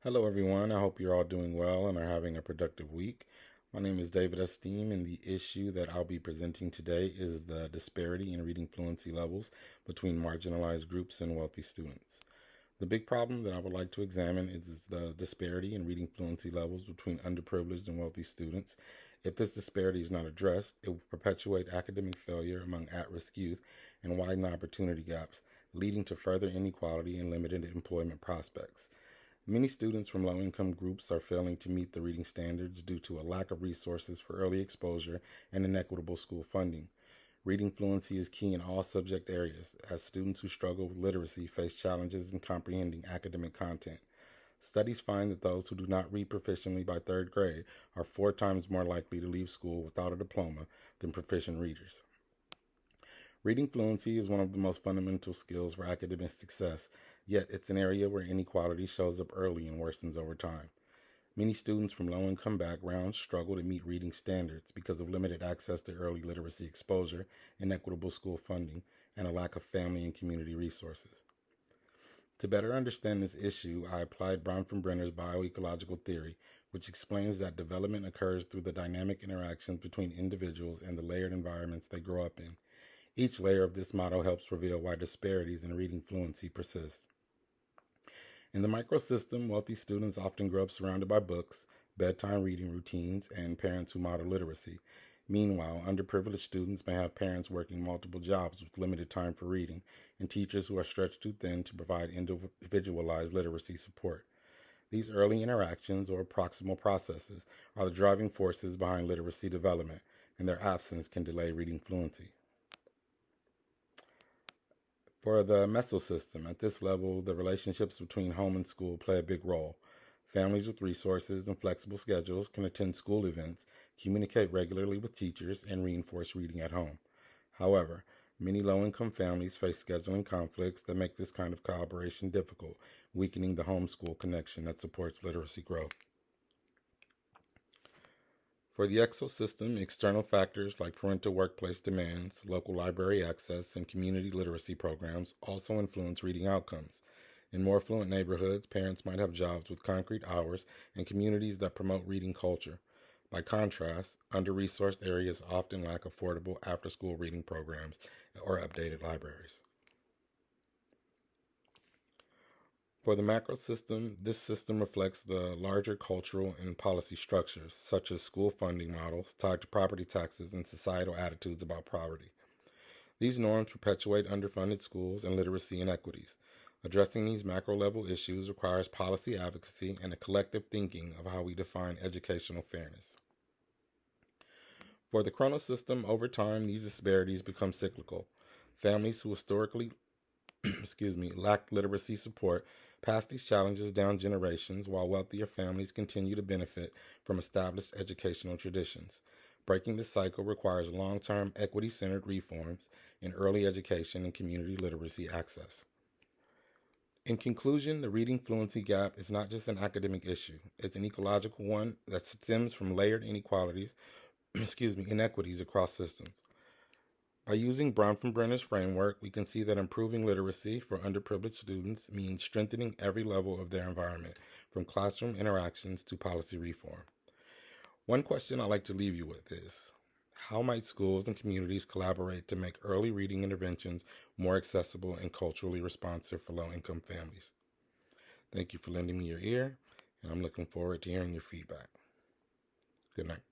Hello, everyone. I hope you're all doing well and are having a productive week. My name is David Esteem, and the issue that I'll be presenting today is the disparity in reading fluency levels between marginalized groups and wealthy students. The big problem that I would like to examine is the disparity in reading fluency levels between underprivileged and wealthy students. If this disparity is not addressed, it will perpetuate academic failure among at-risk youth and widen opportunity gaps, leading to further inequality and limited employment prospects. Many students from low-income groups are failing to meet the reading standards due to a lack of resources for early exposure and inequitable school funding. Reading fluency is key in all subject areas, as students who struggle with literacy face challenges in comprehending academic content. Studies find that those who do not read proficiently by third grade are 4 times more likely to leave school without a diploma than proficient readers. Reading fluency is one of the most fundamental skills for academic success, yet it's an area where inequality shows up early and worsens over time. Many students from low-income backgrounds struggle to meet reading standards because of limited access to early literacy exposure, inequitable school funding, and a lack of family and community resources. To better understand this issue, I applied Bronfenbrenner's bioecological theory, which explains that development occurs through the dynamic interactions between individuals and the layered environments they grow up in. Each layer of this model helps reveal why disparities in reading fluency persist. In the microsystem, wealthy students often grow up surrounded by books, bedtime reading routines, and parents who model literacy. Meanwhile, underprivileged students may have parents working multiple jobs with limited time for reading, and teachers who are stretched too thin to provide individualized literacy support. These early interactions, or proximal processes, are the driving forces behind literacy development, and their absence can delay reading fluency. For the mesosystem, at this level, the relationships between home and school play a big role. Families with resources and flexible schedules can attend school events, communicate regularly with teachers, and reinforce reading at home. However, many low-income families face scheduling conflicts that make this kind of collaboration difficult, weakening the home-school connection that supports literacy growth. For the exosystem, external factors like parental workplace demands, local library access, and community literacy programs also influence reading outcomes. In more affluent neighborhoods, parents might have jobs with concrete hours and communities that promote reading culture. By contrast, under-resourced areas often lack affordable after-school reading programs or updated libraries. For the macro system, this system reflects the larger cultural and policy structures, such as school funding models tied to property taxes and societal attitudes about poverty. These norms perpetuate underfunded schools and literacy inequities. Addressing these macro-level issues requires policy advocacy and a collective thinking of how we define educational fairness. For the chronosystem, over time, these disparities become cyclical. Families who historically lacked literacy support pass these challenges down generations, while wealthier families continue to benefit from established educational traditions. Breaking this cycle requires long-term equity-centered reforms in early education and community literacy access. In conclusion, the reading fluency gap is not just an academic issue. It's an ecological one that stems from layered inequalities, inequities across systems. By using Bronfenbrenner's framework, we can see that improving literacy for underprivileged students means strengthening every level of their environment, from classroom interactions to policy reform. One question I'd like to leave you with is, how might schools and communities collaborate to make early reading interventions more accessible and culturally responsive for low-income families? Thank you for lending me your ear, and I'm looking forward to hearing your feedback. Good night.